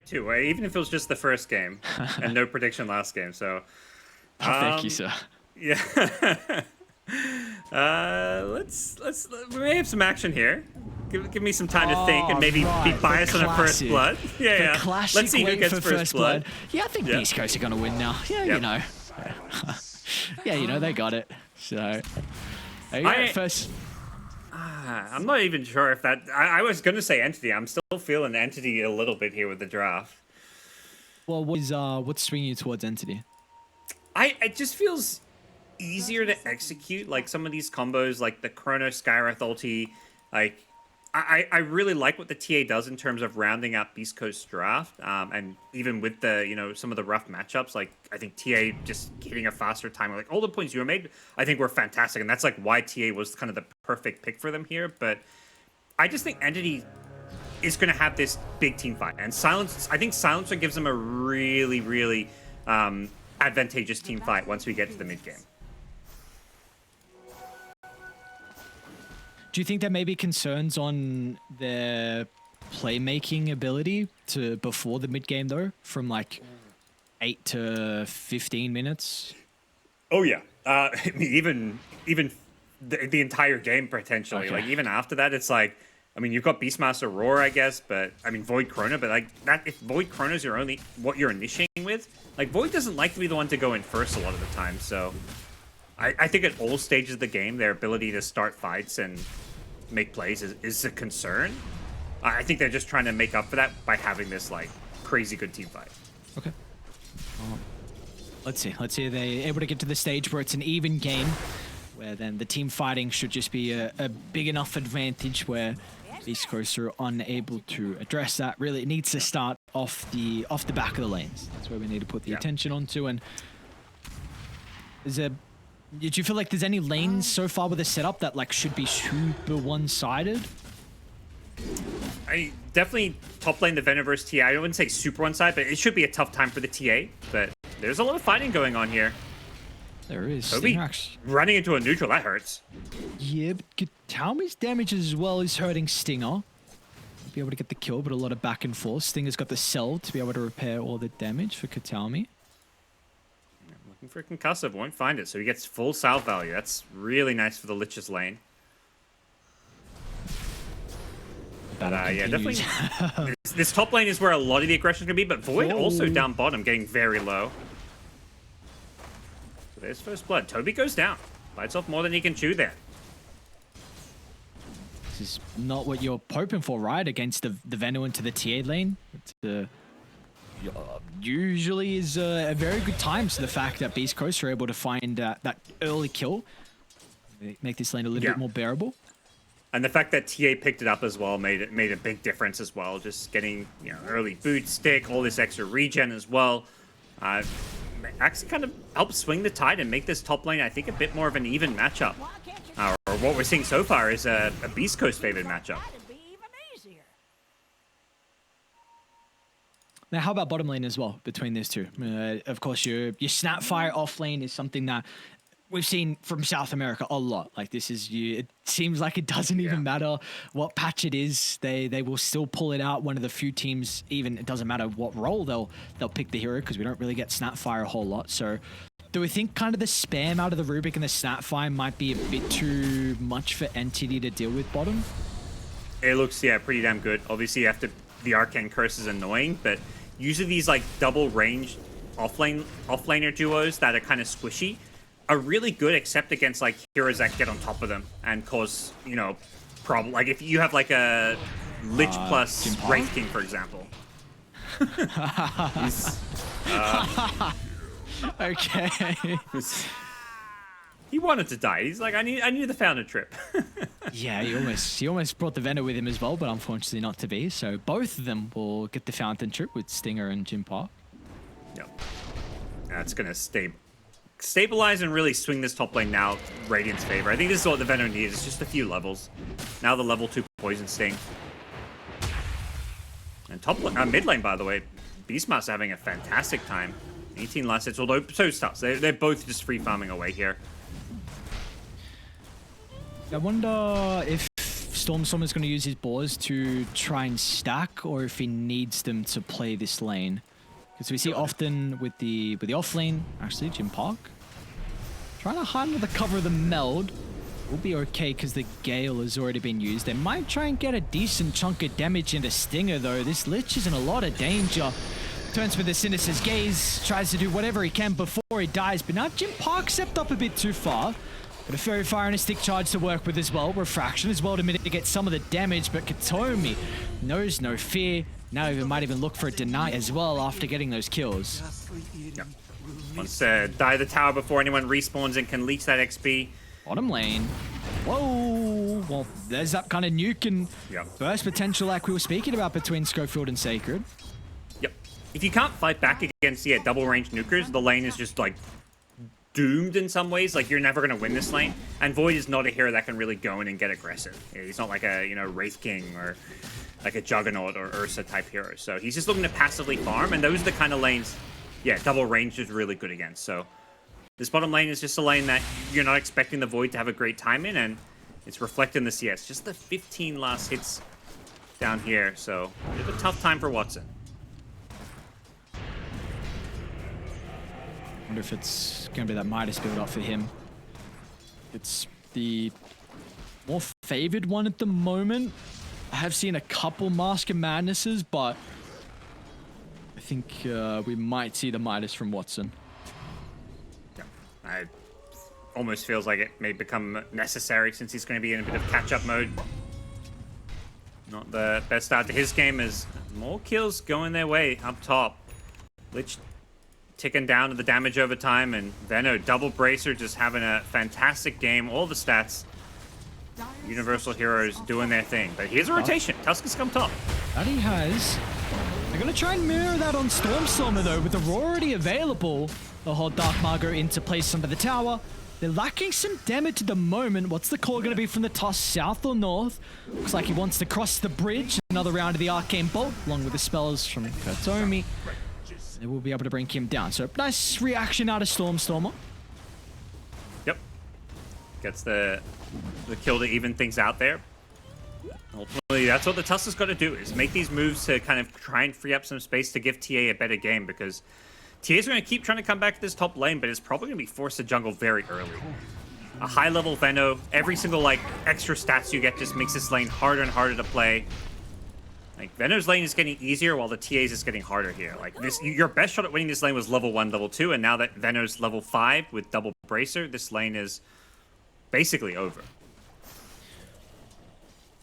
too, right? Even if it was just the first game and no prediction last game. So, Thank you, sir. Yeah. We may have some action here. Give me some time to think and maybe be biased on a first blood. Yeah. Let's see who gets first blood. Yeah, I think Beast Coast are gonna win now. Yeah, you know. Yeah, you know they got it. So, first. I'm not even sure if that. I was gonna say Entity. I'm still feeling Entity a little bit here with the draft. Well, what's swinging you towards Entity? It just feels easier to execute, like some of these combos, like the Chrono Skywrath ulti. Like, I really like what the TA does in terms of rounding out Beast Coast draft, and even with the some of the rough matchups. Like, I think TA just hitting a faster time, like all the points you made, I think were fantastic, and that's like why TA was kind of the perfect pick for them here. But I just think Entity is going to have this big team fight, and I think Silencer gives them a really, really advantageous team fight once we get to the mid game. Do you think there may be concerns on their playmaking ability before the mid game though, from like 8 to 15 minutes? Oh yeah, even the entire game potentially. Okay. Like even after that, it's like, I mean, you've got Beastmaster Roar, I guess, but I mean Void Chrono, but like that, if Void Chrono is what you're initiating with, like Void doesn't like to be the one to go in first a lot of the time. So I think at all stages of the game, their ability to start fights and make plays is a concern. I think they're just trying to make up for that by having this like crazy good team fight. Okay. Let's see. Are they able to get to the stage where it's an even game, where then the team fighting should just be a big enough advantage where Beast Coast are unable to address that. Really, it needs to start off the back of the lanes. That's where we need to put the attention onto. And did you feel like there's any lanes so far with the setup that like should be super one-sided? I definitely top lane the Venom versus TA. I wouldn't say super one-sided, but it should be a tough time for the TA. But there's a lot of fighting going on here. There is. Toby running into a neutral, that hurts. Yeah, but Kataumi's damage as well is hurting Stinger. Be able to get the kill, but a lot of back and forth. Stinger's got the cell to be able to repair all the damage for Kataumi. Looking for a concussive, won't find it, so he gets full salve value. That's really nice for the Lich's lane. But yeah, definitely. this top lane is where a lot of the aggression is going to be, but Void also down bottom, getting very low. So there's first blood. Toby goes down. Bites off more than he can chew there. This is not what you're hoping for, right? Against the Venu into the TA lane. Usually is a very good time. So the fact that Beast Coast are able to find that early kill, make this lane a little bit more bearable. And the fact that TA picked it up as well made a big difference as well. Just getting early boot stick, all this extra regen as well. Actually kind of helps swing the tide and make this top lane, I think, a bit more of an even matchup. Or what we're seeing so far is a Beast Coast favored matchup. Now, how about bottom lane as well between these two? Of course, your Snapfire off lane is something that we've seen from South America a lot. Like this is it seems like it doesn't even matter what patch it is. They will still pull it out. One of the few teams, even it doesn't matter what role they'll pick the hero, because we don't really get Snapfire a whole lot. So do we think kind of the spam out of the Rubik and the Snapfire might be a bit too much for Entity to deal with bottom? It looks pretty damn good. Obviously after the Arcane Curse is annoying, but usually these like double range offlaner duos that are kind of squishy are really good, except against like heroes that get on top of them and cause problem. Like if you have like a Lich plus Wraith King, for example. Okay. He wanted to die. He's like, I need the founder trip. Yeah, he almost brought the Venom with him as well, but unfortunately not to be. So both of them will get the fountain trip with Stinger and Jimpa. Yep. That's gonna stabilize and really swing this top lane now Radiant's favor. I think this is what the Venom needs. It's just a few levels. Now the level 2 Poison Sting. And mid lane, by the way, Beastmaster having a fantastic time. 18 last hits, although so starts. They're both just free farming away here. I wonder if Stormstorm is going to use his boars to try and stack, or if he needs them to play this lane. Because we see often with the off lane, actually, Jim Park trying to hide under the cover of the meld. Will be okay because the Gale has already been used. They might try and get a decent chunk of damage into Stinger though. This Lich is in a lot of danger. Turns with the Sinister's Gaze, tries to do whatever he can before he dies, but now Jim Park stepped up a bit too far. But a Fairy Fire and a Stick Charge to work with as well. Refraction as well to mitigate some of the damage, but Katomi knows no fear. Now he might even look for a deny as well after getting those kills. Yep. Wants to die the tower before anyone respawns and can leech that XP. Bottom lane. Whoa. Well, there's that kind of nuke and burst potential like we were speaking about between Schofield and Sacred. Yep. If you can't fight back against double range nukers, the lane is just like doomed in some ways. Like you're never going to win this lane. And Void is not a hero that can really go in and get aggressive. He's not like a Wraith King or like a Juggernaut or Ursa type hero. So he's just looking to passively farm, and those are the kind of lanes, double range is really good against. So this bottom lane is just a lane that you're not expecting the Void to have a great time in, and it's reflecting the CS. Just the 15 last hits down here, so it's a tough time for Watson. Wonder if it's going to be that Midas build up for him. It's the more favored one at the moment. I have seen a couple Mask of Madnesses, but I think we might see the Midas from Watson. It almost feels like it may become necessary since he's going to be in a bit of catch-up mode. Not the best start to his game, as more kills going their way up top. Lich ticking down to the damage over time, and Veno, double bracer, just having a fantastic game. All the stats. Universal heroes doing their thing. But here's a rotation. Tusk has come top. That he has. They're going to try and mirror that on Stormstormer though, with the Roar already available. They'll hold Dark Margo into place under the tower. They're lacking some damage at the moment. What's the call going to be from the Tusk, south or north? Looks like he wants to cross the bridge. Another round of the Arcane Bolt, along with the spells from Katomi. They will be able to bring him down. So nice reaction out of Stormstormer. Yep. Gets the kill to even things out there. Ultimately, that's what the Tusk has got to do, is make these moves to kind of try and free up some space to give TA a better game, because TA's going to keep trying to come back to this top lane, but it's probably going to be forced to jungle very early. A high-level Veno, every single extra stats you get just makes this lane harder and harder to play. Like, Veno's lane is getting easier while the TA's is getting harder here. Like, your best shot at winning this lane was level 1, level 2, and now that Veno's level 5 with double bracer, this lane is basically over.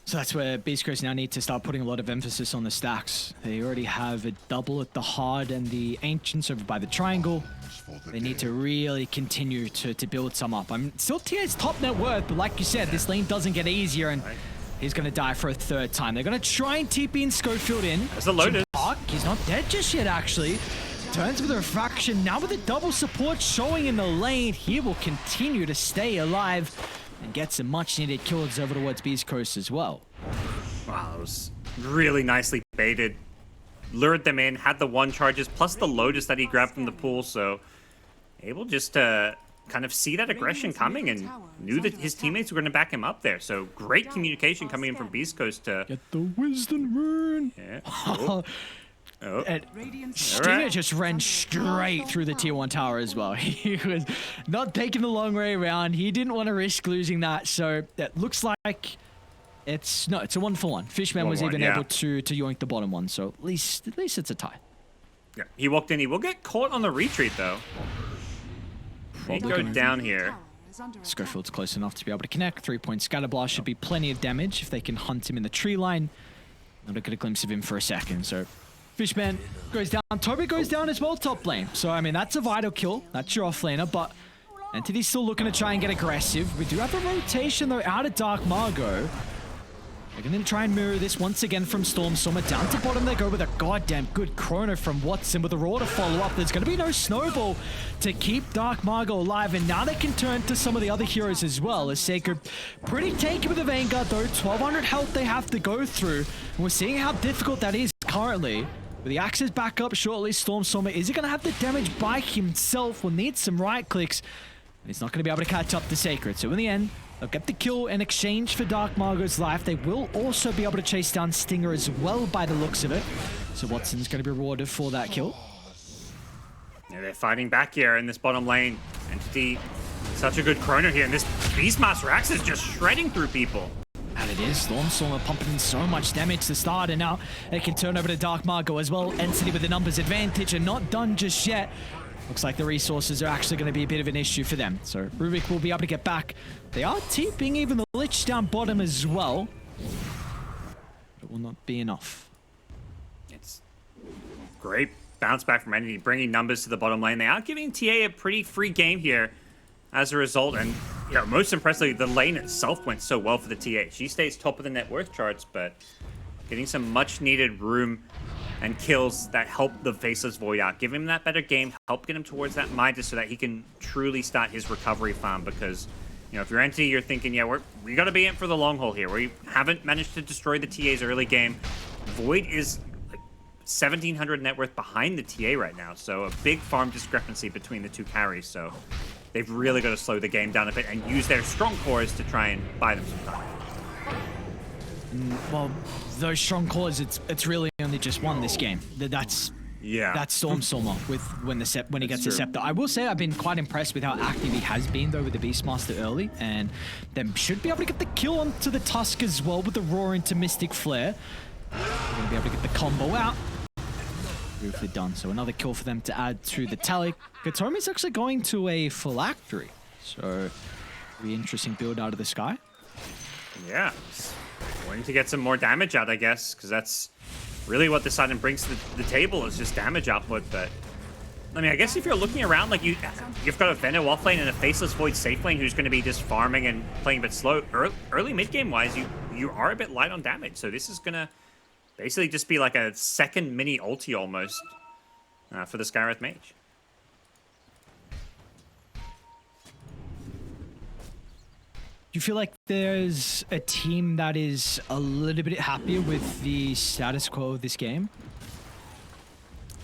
So that's where beastcoast now need to start putting a lot of emphasis on the stacks. They already have a double at the hard and the ancients over by the triangle. They need to really continue to build some up. I'm still TA's top net worth, but like you said, this lane doesn't get easier, and he's going to die for a third time. They're going to try and TP in Schofield in. There's a Lotus. He's not dead just yet, actually. Turns with a refraction. Now with the double support showing in the lane, he will continue to stay alive and get some much-needed kills over towards Beast Coast as well. Wow, that was really nicely baited. Lured them in, had the 1 charges, plus the Lotus that he grabbed from the pool, so able just to kind of see that aggression coming and knew that his teammates were going to back him up there. So great communication coming in from Beast Coast to get the Wisdom Rune. Yeah. Oh. And Stinger just ran straight through the tier 1 tower as well. He was not taking the long way around. He didn't want to risk losing that. So that looks like it's a 1-for-1. Fishman was even able to yoink the bottom one. So at least it's a tie. Yeah, he walked in. He will get caught on the retreat though. He go down here. Schofield's close enough to be able to connect. 3-point scatter blast should be plenty of damage if they can hunt him in the tree line. I'll get a glimpse of him for a second. So Fishman goes down. Toby goes down as well, top lane. So, I mean, that's a vital kill. That's your offlaner, but Entity's still looking to try and get aggressive. We do have a rotation, though, out of Dark Margo. They're going to try and mirror this once again from Stormstormer. Down to bottom, they go with a goddamn good chrono from Watson with a Roar to follow up. There's going to be no snowball to keep Dark Margo alive, and now they can turn to some of the other heroes as well. As Sacred pretty taken with the Vanguard, though. 1,200 health they have to go through. And we're seeing how difficult that is currently. With the axes back up shortly, Stormstormer, is he going to have the damage by himself? Will need some right clicks. And he's not going to be able to catch up to Sacred. So in the end, They'll get the kill in exchange for Dark Margot's life. They will also be able to chase down Stinger as well by the looks of it. So Watson's going to be rewarded for that kill. Yeah, they're fighting back here in this bottom lane. Entity, such a good chrono here, and this Beastmaster Axe is just shredding through people. And it is. Stormstormer pumping in so much damage to start, and now it can turn over to Dark Margot as well. Entity with the numbers advantage and not done just yet. Looks like the resources are actually going to be a bit of an issue for them. So Rubik will be able to get back. They are TPing even the Lich down bottom as well. It will not be enough. It's great bounce back from Entity, bringing numbers to the bottom lane. They are giving TA a pretty free game here as a result. And you know, most impressively, the lane itself went so well for the TA. She stays top of the net worth charts, but getting some much needed room and kills that help the Faceless Void out. Give him that better game, help get him towards that Midas so that he can truly start his recovery farm, because you know, if you're Entity, you're thinking, yeah, we got to be in for the long haul here. We haven't managed to destroy the TA's early game. Void is like 1,700 net worth behind the TA right now, so a big farm discrepancy between the two carries. So they've really got to slow the game down a bit and use their strong cores to try and buy them some time. Well, those strong cores, it's really only just one this game. That's Stormstormer with when he gets the scepter. I will say I've been quite impressed with how active he has been though with the Beastmaster early, and then should be able to get the kill onto the Tusk as well with the Roar into Mystic Flare. They're gonna be able to get the combo out. Beautifully done. So another kill for them to add to the tally. Gatomi's actually going to a phylactery, so pretty interesting build out of the sky. Yeah, going to get some more damage out, I guess, because that's really what this item brings to the table, is just damage output. But I mean, I guess if you're looking around, like you've got a Venom offlane and a Faceless Void safe lane who's going to be just farming and playing a bit slow. Early mid game wise, you are a bit light on damage, so this is gonna basically just be like a second mini ulti almost for the Skywrath Mage. Do you feel like there's a team that is a little bit happier with the status quo of this game?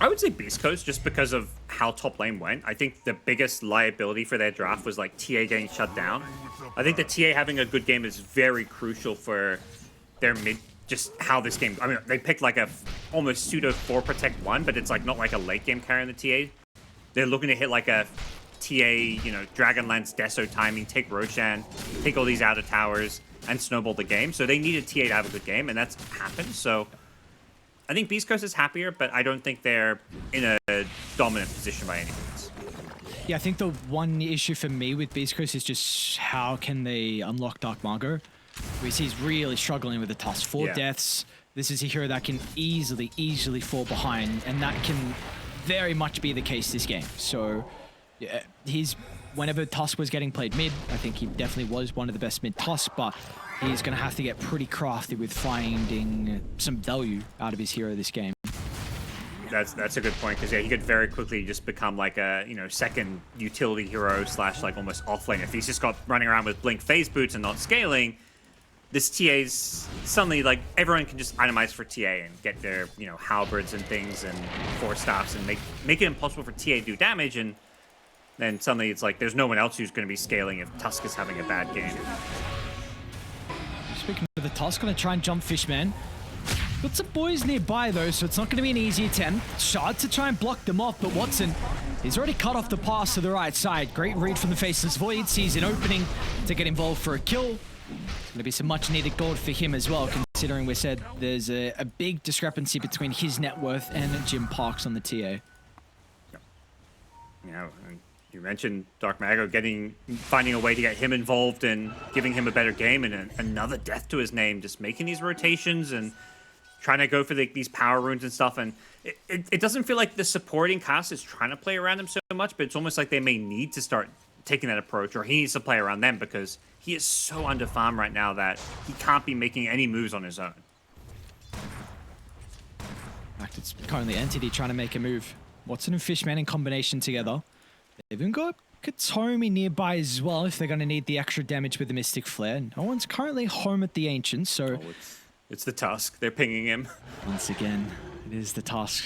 I would say Beast Coast, just because of how top lane went. I think the biggest liability for their draft was like TA getting shut down. I think the TA having a good game is very crucial for their mid, just how this game, I mean, they picked like a almost pseudo 4 protect 1, but it's like not like a late game carry in the TA. They're looking to hit like a TA, you know, Dragonlance, Deso timing, take Roshan, take all these outer towers, and snowball the game. So they needed TA to have a good game, and that's happened. So I think Beast Coast is happier, but I don't think they're in a dominant position by any means. Yeah, I think the one issue for me with Beast Coast is just how can they unlock Dark Margot? We see he's really struggling with the Tusk. 4 deaths. This is a hero that can easily fall behind, and that can very much be the case this game. So yeah, whenever Tusk was getting played mid, I think he definitely was one of the best mid Tusk, but he's going to have to get pretty crafty with finding some value out of his hero this game. That's a good point, because yeah, he could very quickly just become like a, you know, second utility hero slash like almost offlane. If he's just got running around with blink phase boots and not scaling, this TA's suddenly like everyone can just itemize for TA and get their, you know, halberds and things and 4 staffs and make it impossible for TA to do damage, and then suddenly it's like there's no one else who's going to be scaling if Tusk is having a bad game. Speaking of the Tusk, gonna try and jump Fishman. Got some boys nearby though, so it's not gonna be an easy attempt. Shard to try and block them off, but Watson, he's already cut off the pass to the right side. Great read from the Faceless Void, sees an opening to get involved for a kill. Gonna be some much needed gold for him as well, considering we said there's a big discrepancy between his net worth and Jim Parks on the TA. Yeah, you mentioned Dark Mago finding a way to get him involved and giving him a better game, and another death to his name, just making these rotations and trying to go for these power runes and stuff. And it doesn't feel like the supporting cast is trying to play around him so much, but it's almost like they may need to start taking that approach, or he needs to play around them, because he is so under farm right now that he can't be making any moves on his own. In fact, it's currently Entity trying to make a move. Watson and Fishman in combination together. They've even got Katomi nearby as well if they're going to need the extra damage with the Mystic Flare. No one's currently home at the Ancient, so... Oh, it's the Tusk. They're pinging him. Once again, it is the Tusk.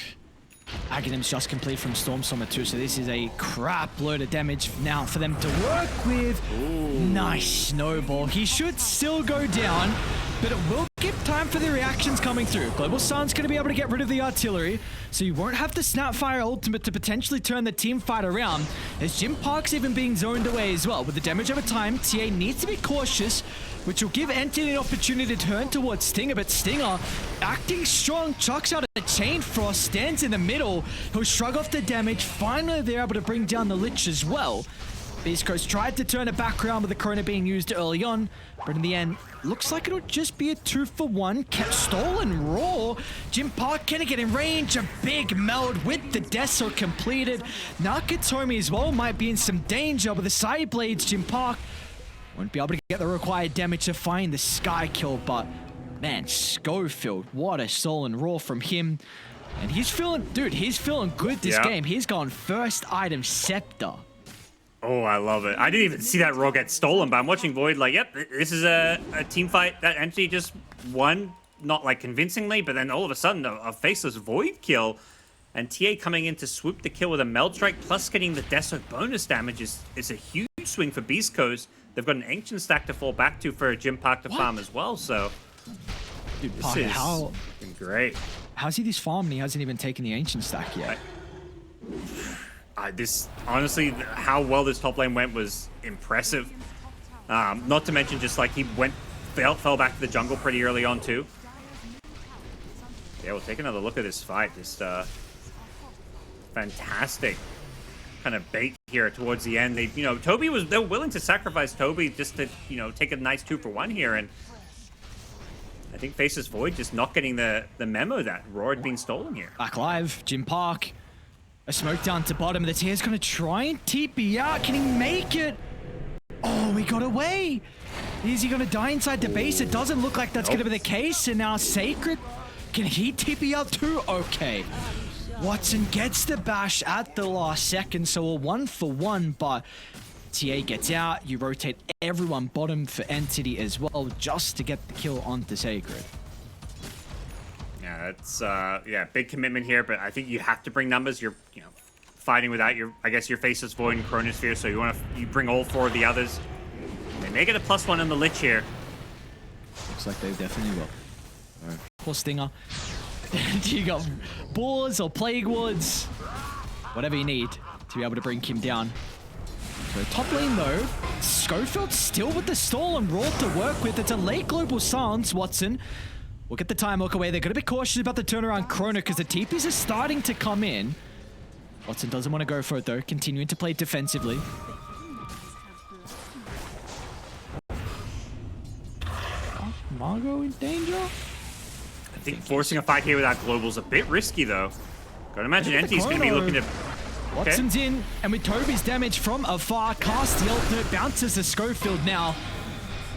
Aghanim's just complete from Stormstormer too, so this is a crap load of damage now for them to work with. Ooh. Nice snowball. He should still go down, but it will give time for the reactions coming through. Global Sun's going to be able to get rid of the artillery, so you won't have the Snapfire ultimate to potentially turn the team fight around, as Jim Park's even being zoned away as well. With the damage over time, TA needs to be cautious, which will give Entity an opportunity to turn towards Stinger, but Stinger, acting strong, chucks out a Chain Frost, stands in the middle. He'll shrug off the damage. Finally, they're able to bring down the Lich as well. Beast Coast tried to turn it back around with the Corona being used early on, but in the end, looks like it'll just be a 2-for-1. Kept stolen raw. Jim Park can get in range. A big meld with the Deso completed. Nakatomi as well might be in some danger with the side blades. Jim Park won't be able to get the required damage to find the Sky kill, but man, Schofield, what a stolen raw from him. And he's feeling, dude, he's feeling good this game. He's gone first item Scepter. Oh, I love it. I didn't even see that raw get stolen, but I'm watching Void like, yep, this is a team fight that Entity just won, not like convincingly, but then all of a sudden a faceless Void kill. And TA coming in to swoop the kill with a Meld Strike, plus getting the Deso bonus damage is a huge swing for Beast Coast. They've got an Ancient stack to fall back to for Jim Park to farm as well, so... Dude, this Parker, is great. How's he this farm and he hasn't even taken the Ancient stack yet? This, honestly, how well this top lane went was impressive. Not to mention just like he fell back to the jungle pretty early on too. Yeah, we'll take another look at this fight. Just fantastic kind of bait here towards the end. They, they were willing to sacrifice Toby just to, take a nice 2-for-1 here, and I think Faceless Void just not getting the memo that Roar had been stolen here. Back live, Jim Park. A smoke down to bottom. The tier's going to try and TP out. Can he make it? Oh, he got away. Is he going to die inside the base? It doesn't look like that's going to be the case. And now Sacred, can he TP out too? Okay. Watson gets the bash at the last second, so a 1-for-1, but TA gets out. You rotate everyone bottom for Entity as well, just to get the kill onto Sacred. Yeah, that's big commitment here, but I think you have to bring numbers. You're fighting without your, I guess, your Faceless Void and Chronosphere, so you bring all 4 of the others. They may get a +1 in the Lich here. Looks like they definitely will. All right. Poor Stinger. You got Boars or Plague Woods, whatever you need to be able to bring him down. So top lane though, Schofield still with the stolen raw to work with. It's a late global silence, Watson. We'll get the time walk away. They're going to be cautious about the turnaround Chrono because the TPs are starting to come in. Watson doesn't want to go for it though, continuing to play defensively. Margot in danger? I think forcing a fight here without Global's a bit risky though. Gotta imagine Entity's going to be looking to... Watson's in, and with Toby's damage from afar, cast the ultimate, bounces to Schofield now.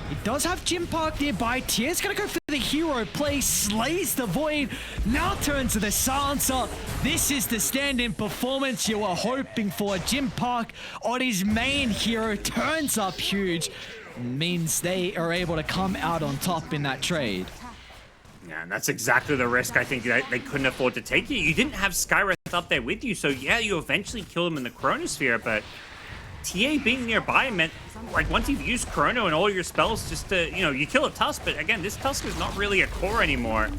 He does have Jim Park nearby. Tier's gonna go for the hero play, slays the Void, now turns to the Silencer. This is the stand-in performance you were hoping for. Jim Park on his main hero turns up huge, means they are able to come out on top in that trade. Yeah, and that's exactly the risk I think that they couldn't afford to take. You didn't have Skywrath up there with you, so yeah, you eventually killed him in the Chronosphere, but TA being nearby meant, like, once you've used Chrono and all your spells just to, you kill a Tusk, but again, this Tusk is not really a core anymore.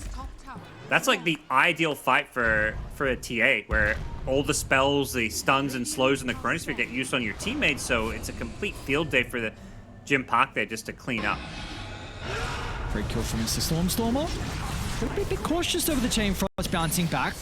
That's like the ideal fight for a TA, where all the spells, the stuns and slows in the Chronosphere get used on your teammates, so it's a complete field day for the Jim Park there just to clean up. Great kill from Mr. Stormstormer. Could be a bit cautious over the Chain Frost bouncing back.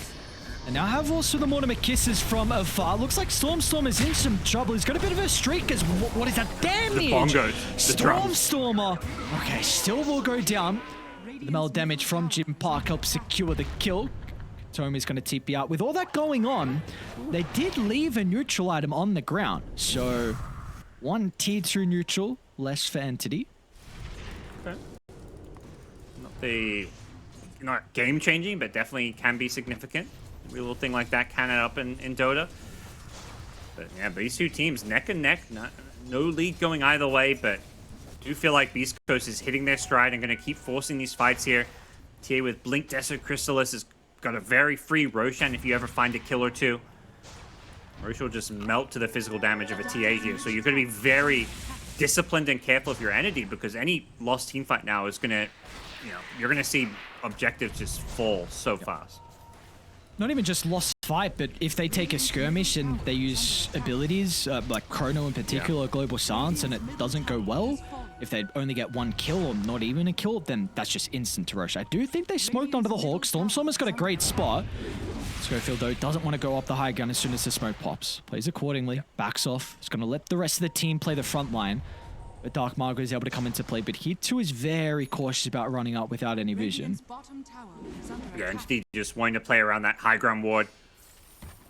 And now have also the Mortimer Kisses from afar. Looks like Stormstormer is in some trouble. He's got a bit of a streak as what is that damage? The bongos. The Stormstormer. Okay, still will go down. The meld damage from Jim Park helps secure the kill. Tomi's going to TP out. With all that going on, they did leave a neutral item on the ground. So, 1 tier 2 neutral, less for Entity. Okay. Not game-changing, but definitely can be significant. A little thing like that can add up in Dota. But yeah, these two teams neck and neck. No lead going either way, but I do feel like Beast Coast is hitting their stride and going to keep forcing these fights here. TA with Blink Desert Chrysalis is got a very free Roshan if you ever find a kill or two. Roshan will just melt to the physical damage of a TA here. So you're going to be very disciplined and careful of your entity, because any lost team fight now is going to, you're going to see objectives just fall so fast. Not even just lost fight, but if they take a skirmish and they use abilities, like Chrono in particular, Global Silence, and it doesn't go well, if they only get one kill or not even a kill, then that's just instant to Roche. I do think they smoked onto the Hawk. Stormstormer's got a great spot. Schofield, though, doesn't want to go up the high ground as soon as the smoke pops. Plays accordingly, backs off. He's going to let the rest of the team play the front line. But Dark Margot is able to come into play, but he too is very cautious about running up without any vision. Yeah, Entity just wanting to play around that high ground ward,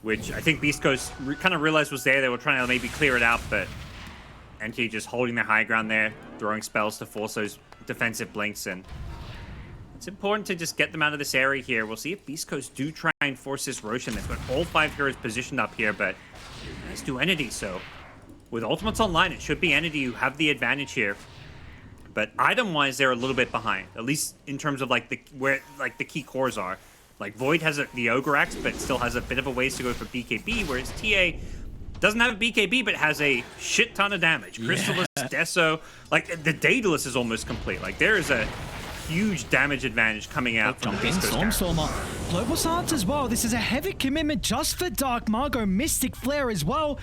which I think Beast Coast kind of realized was there. They were trying to maybe clear it out, but Entity just holding the high ground there, throwing spells to force those defensive blinks, and it's important to just get them out of this area here. We'll see if Beast Coast do try and force this Roshan. They've got all 5 heroes positioned up here, but let's do Entity. So with ultimates online, it should be Entity who have the advantage here. But item-wise, they're a little bit behind, at least in terms of like where the key cores are. Like Void has the Ogre Axe, but still has a bit of a ways to go for BKB, whereas TA doesn't have a BKB, but has a shit ton of damage. Crystallis, Deso, like the Daedalus is almost complete. Like there is a huge damage advantage coming out from the Beast Coast Stormstormer. Global Silence as well. This is a heavy commitment just for Dark Margot. Mystic Flare as well.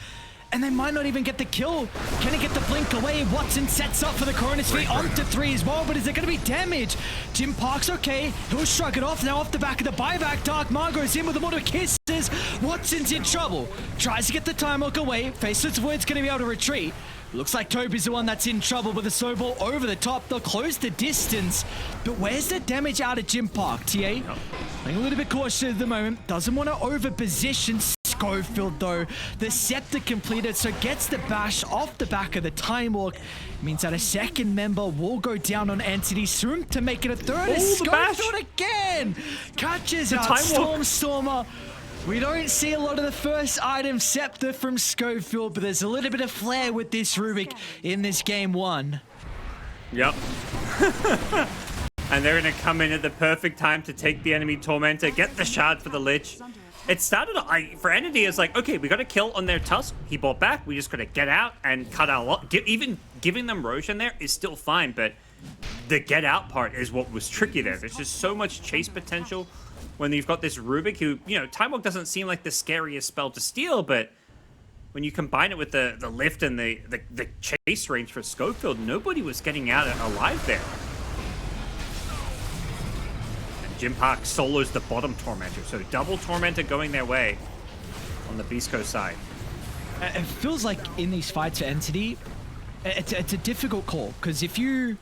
And they might not even get the kill. Can he get the blink away? Watson sets up for the Corona's feet onto 3 as well, but is there going to be damage? Jim Park's okay. He'll shrug it off. Now off the back of the buyback, Dark Margot's in with a lot of kisses. Watson's in trouble. Tries to get the time look away. Faceless Void's going to be able to retreat. Looks like Toby's the one that's in trouble with a snowball over the top. They'll close the distance. But where's the damage out of Jim Park, TA? Playing a little bit cautious at the moment. Doesn't want to over-position Schofield, though. The Scepter completed, so gets the bash off the back of the Time Walk. Means that a second member will go down on Entity soon to make it a third. Schofield again! Catches out Stormstormer. We don't see a lot of the first item Scepter from Schofield, but there's a little bit of flair with this Rubik in this game 1. Yep. And they're going to come in at the perfect time to take the enemy Tormentor, get the shard for the Lich. It started, for Entity, it's like, okay, we got a kill on their Tusk. He bought back. We just got to get out and cut our lot. Even giving them Roshan there is still fine, but the get out part is what was tricky there. There's just so much chase potential when you've got this Rubik who, Time Walk doesn't seem like the scariest spell to steal, but when you combine it with the lift and the chase range for Schofield, nobody was getting out alive there. Jim Park solos the bottom Tormentor, so double Tormentor going their way on the Beast Coast side. It feels like in these fights for Entity, it's a difficult call, because if you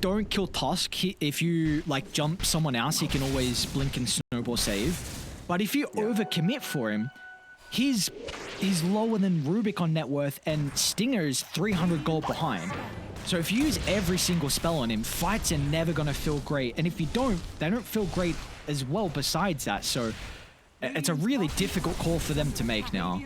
don't kill Tusk, if you jump someone else, he can always blink and snowball save. But if you overcommit for him, he's lower than Rubik on net worth, and Stinger's 300 gold behind. So if you use every single spell on him, fights are never going to feel great. And if you don't, they don't feel great as well besides that. So it's a really difficult call for them to make now.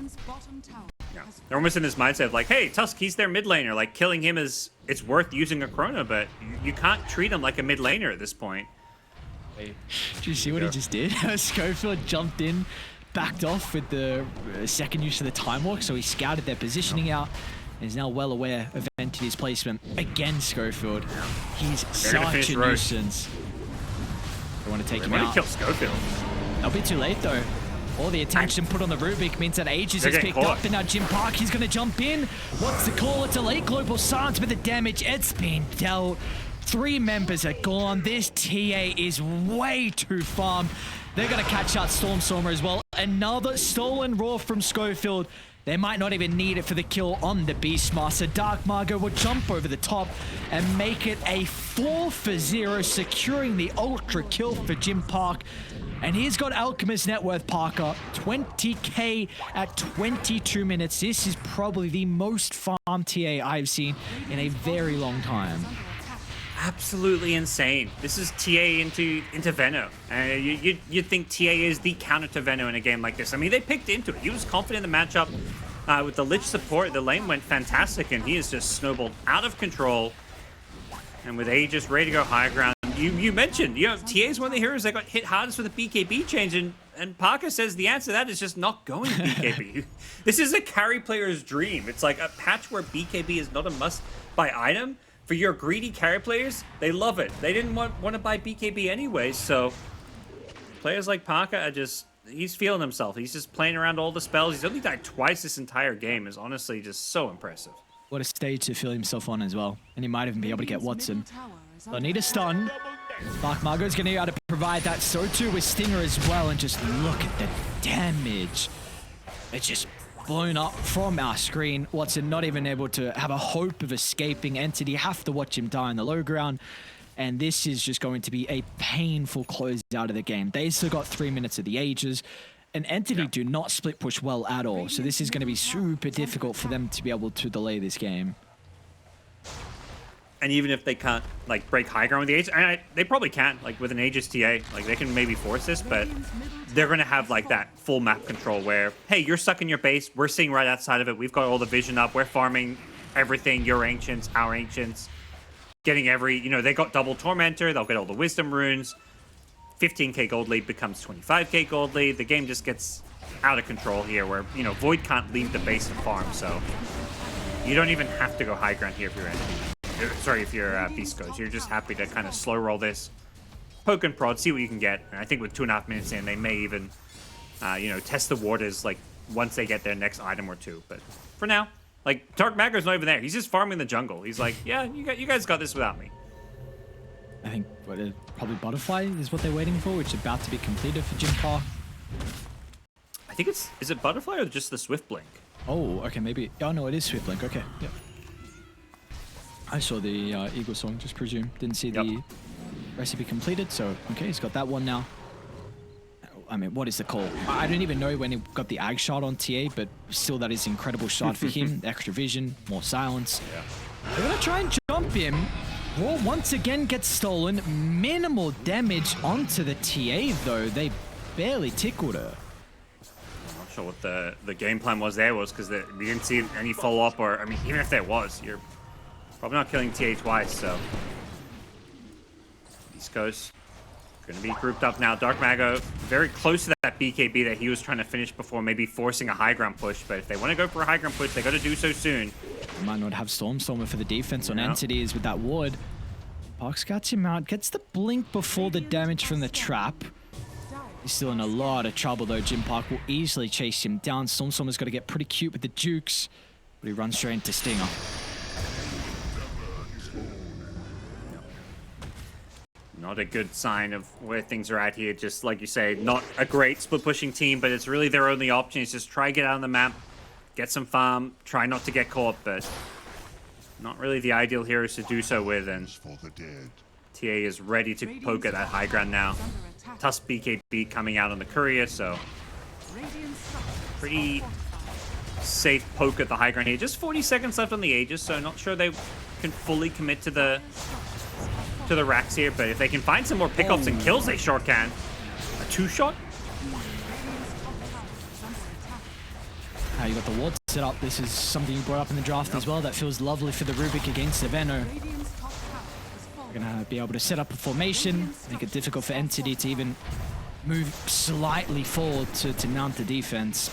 Yeah. They're almost in this mindset of like, hey, Tusk, he's their mid laner. Like, killing him it's worth using a Chrono, but you can't treat him like a mid laner at this point. Did you see what he just did? Schofield jumped in, backed off with the second use of the Time Walk, so he scouted their positioning out. Is now well aware of Entity's placement. Again, Schofield. He's such a nuisance. They want to take him out. Kill Schofield. They'll be too late, though. All the attention put on the Rubik means that Aegis is picked up, and now Jim Park, he's going to jump in. What's the call? It's a late Global Silence, but the damage, it's been dealt. 3 members are gone. This TA is way too farmed. They're going to catch out Stormstormer as well. Another stolen Roar from Schofield. They might not even need it for the kill on the Beastmaster. Dark Margot will jump over the top and make it a 4-for-0, securing the ultra kill for Jim Park. And he's got Alchemist net worth, Parker, 20k at 22 minutes. This is probably the most farm TA I've seen in a very long time. Absolutely insane. This is TA into Veno. You'd think TA is the counter to Veno in a game like this. I mean, they picked into it. He was confident in the matchup. With the Lich support, the lane went fantastic, and he is just snowballed out of control. And with Aegis ready to go high ground, you mentioned, TA is one of the heroes that got hit hardest with the BKB change, and Parker says the answer to that is just not going BKB. This is a carry player's dream. It's like a patch where BKB is not a must-buy item. For your greedy carry players, they love it. They didn't want to buy BKB anyway, so players like Parker are just, he's feeling himself. He's just playing around all the spells. He's only died twice this entire game. Is honestly just so impressive. What a stage to feel himself on as well. And he might even be able to get Watson. They'll need a stun. Dark Margo's going to be able to provide that. So too with Stinger as well. And just look at the damage. It's just blown up from our screen. Watson not even able to have a hope of escaping. Entity have to watch him die on the low ground. And this is just going to be a painful close out of the game. They still got 3 minutes of the Ages. And Entity do not split push well at all. So this is going to be super difficult for them to be able to delay this game. And even if they can't, like, break high ground with the Aegis, and they probably can't, like, with an Aegis TA. Like, they can maybe force this, but they're going to have, like, that full map control where, hey, you're stuck in your base. We're sitting right outside of it. We've got all the vision up. We're farming everything. Your Ancients, our Ancients. Getting every, they got double Tormentor. They'll get all the Wisdom runes. 15k gold lead becomes 25k gold lead. The game just gets out of control here where, Void can't leave the base and farm, so you don't even have to go high ground here if you're if you're Beast Coast. You're just happy to kind of slow roll this, poke and prod, see what you can get. And I think with 2.5 minutes in, they may even, test the waters, like, once they get their next item or two. But for now, like, Dark Maggo's not even there. He's just farming the jungle. He's like, yeah, you guys got this without me. I think probably Butterfly is what they're waiting for, which is about to be completed for Jim Park. I think is it Butterfly or just the Swift Blink? Oh, okay, maybe. Oh, no, it is Swift Blink. Okay, yep. I saw the Eagle Song, just presume. Didn't see the recipe completed, so okay, he's got that one now. I mean, what is the call? I don't even know when he got the Ag shot on TA, but still that is incredible shot for him. Extra vision, more silence. Yeah. They're going to try and jump him. Wall once again gets stolen. Minimal damage onto the TA, though. They barely tickled her. I'm not sure what the game plan was there because we didn't see any follow-up, or, I mean, even if there was, you're probably not killing TA twice, so. East Coast going to be grouped up now. Dark Maggo very close to that BKB that he was trying to finish before, maybe forcing a high ground push, but if they want to go for a high ground push, they got to do so soon. They might not have Stormstormer for the defense on entities with that ward. Parks gets him out, gets the blink before the damage from the trap. He's still in a lot of trouble though. Jim Park will easily chase him down. Stormstormer's got to get pretty cute with the jukes, but he runs straight into Stinger. Not a good sign of where things are at here. Just like you say, not a great split pushing team, but it's really their only option is just try get out on the map, get some farm, try not to get caught, but not really the ideal heroes to do so with. And TA is ready to poke at that high ground now. Tusk BKB coming out on the courier, so pretty safe poke at the high ground here. Just 40 seconds left on the Aegis, so not sure they can fully commit to the racks here, but if they can find some more pickups and kills, they sure can. A 2-shot? You got the ward set up. This is something you brought up in the draft as well. That feels lovely for the Rubik against the Venno. We're going to be able to set up a formation, make it difficult for Entity to even move slightly forward to mount the defense.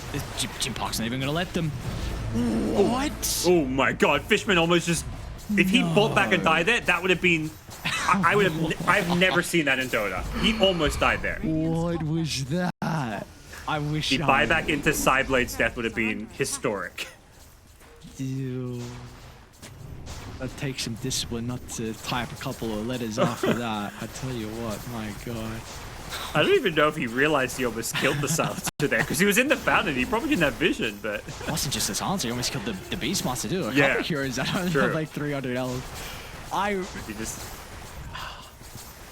Jim Park's not even going to let them. What? Oh my god, Fishman almost just... If he bought back and died there, that would have been... I've never seen that in Dota. He almost died there. What was that? I wish the buyback into Sideblade's death would have been historic. Ew. That takes some discipline not to type a couple of letters after that. I tell you what, my god. I don't even know if he realized he almost killed the Silencer there, because he was in the fountain. He probably didn't have vision, but... It wasn't just the Silencer, he almost killed the Beastmaster too. A yeah. couple of heroes that only have like 300 health.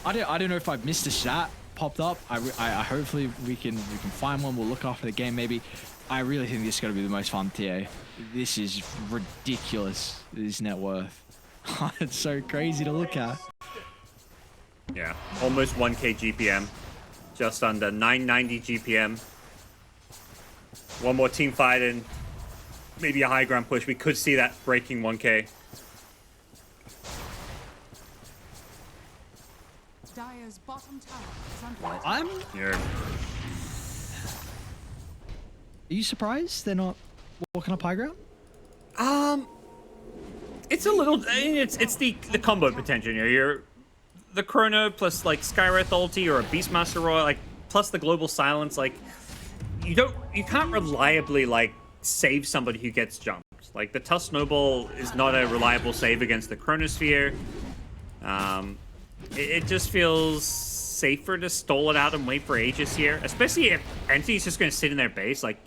I don't know if I've missed a shot popped up. I hopefully we can find one. We'll look after the game maybe. I really think this is going to be the most fun TA. This is ridiculous, this net worth. It's so crazy to look at. Yeah, almost 1k GPM. Just under 990 GPM. One more team fight and maybe a high ground push. We could see that breaking 1k. Dire's bottom tower is under attack. I'm. You're Are you surprised they're not walking up high ground? it's a little. I mean, it's the combo potential. You know, you're the Chrono plus like Skywrath ulti or a Beastmaster Royal, like plus the global silence. Like you can't reliably like save somebody who gets jumped. Like the Tusk Snowball is not a reliable save against the Chronosphere. It just feels safer to stall it out and wait for Aegis here, especially if Entity's just going to sit in their base. Like,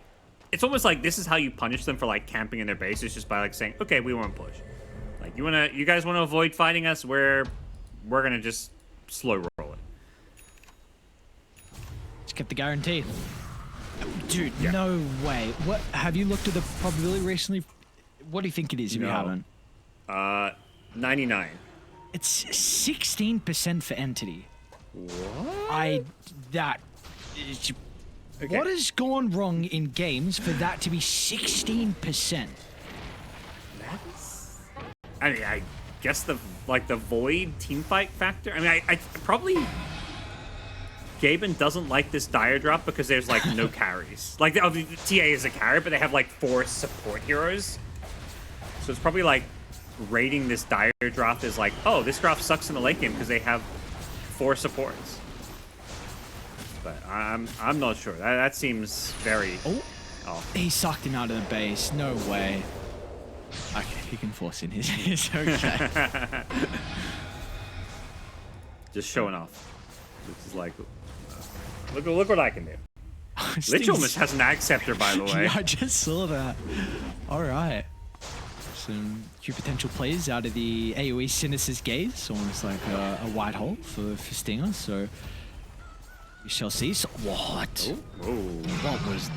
it's almost like this is how you punish them for like camping in their base. It's just by like saying, okay, we won't push. Like you guys want to avoid fighting us, we're gonna just slow roll it. Just kept the guarantee. Dude, Yeah. no way. What have you looked at the probability recently? What do you think it is if you No. haven't? 99. It's 16% for Entity. What? Okay. What has gone wrong in games for that to be 16%? I mean, I guess the void teamfight factor. I mean, I probably Gaben doesn't like this dire drop because there's like no carries. Like the TA is a carry, but they have like 4 support heroes. So it's probably like rating this dire drop is like, oh, this drop sucks in the late game because they have 4 supports. But I'm not sure. That seems very. Oh, he sucked him out of the base. No way. Okay, he can force in his okay. Just showing off. This is like, look what I can do. Lich almost has an Ag Scepter, by the way. Yeah, I just saw that. All right. Some Q potential plays out of the AoE Sinisters Gaze, almost like a white hole for Stinger. So we shall see. So, what? Oh. What was?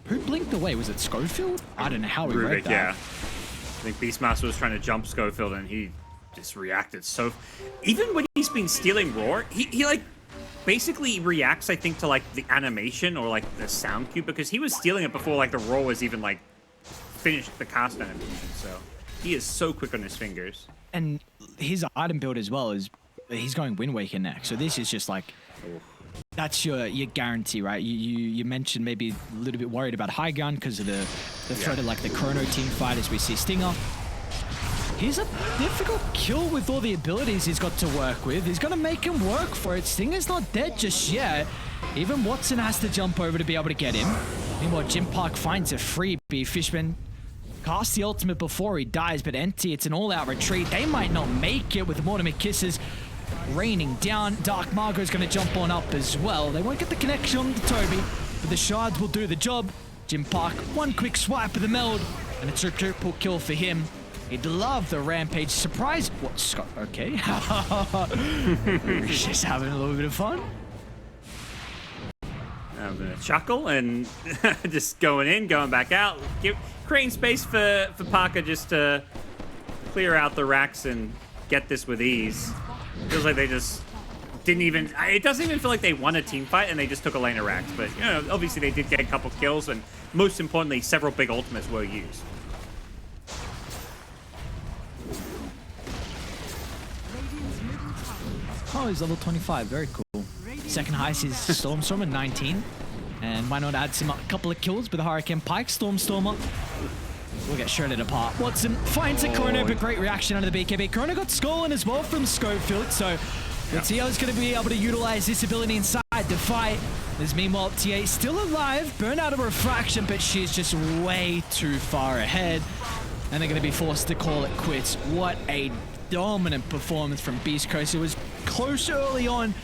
Who blinked away? Was it Schofield? I don't know how he read Rubik, that. yeah. I think Beastmaster was trying to jump Schofield and he just reacted so. Even when he's been stealing Roar, he like basically reacts, I think, to like the animation or like the sound cue because he was stealing it before like the Roar was even like finished the cast animation. So he is so quick on his fingers. And his item build as well is he's going Wind Waker next. So this is just like. That's your guarantee, right? You mentioned maybe a little bit worried about high ground because of the threat of like the Chrono team fight as we see Stinger. He's a difficult kill with all the abilities he's got to work with. He's gonna make him work for it. Stinger's not dead just yet. Even Watson has to jump over to be able to get him. Meanwhile, Jim Park finds a freebie. Fishman casts the ultimate before he dies, but Enti, it's an all-out retreat. They might not make it with the Mortimer Kisses raining down. Dark Margot's going to jump on up as well. They won't get the connection on to Toby, but the shards will do the job. Jim Park, one quick swipe of the meld, and it's a triple kill for him. He'd love the rampage. Surprise. What, Scott? Okay. He's just having a little bit of fun. I'm gonna chuckle and just going in, going back out, creating space for Parker just to clear out the racks and get this with ease. Feels like they just didn't even. It doesn't even feel like they won a team fight and they just took a lane of racks. But you know, obviously they did get a couple kills and most importantly, several big ultimates were used. Oh, he's level 25. Very cool. Second highest is Stormstormer at 19. And why not add a couple of kills with the Hurricane Pike? Stormstormer will get shredded apart. Watson finds a Chrono, but great reaction out of the BKB. Chrono got stolen as well from Schofield, so let's see how he's going to be able to utilize this ability inside the fight. There's meanwhile TA still alive, burned out of refraction, but she's just way too far ahead. And they're going to be forced to call it quits. What a dominant performance from Beast Coast. It was close early on,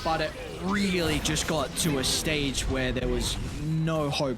but it really just got to a stage where there was no hope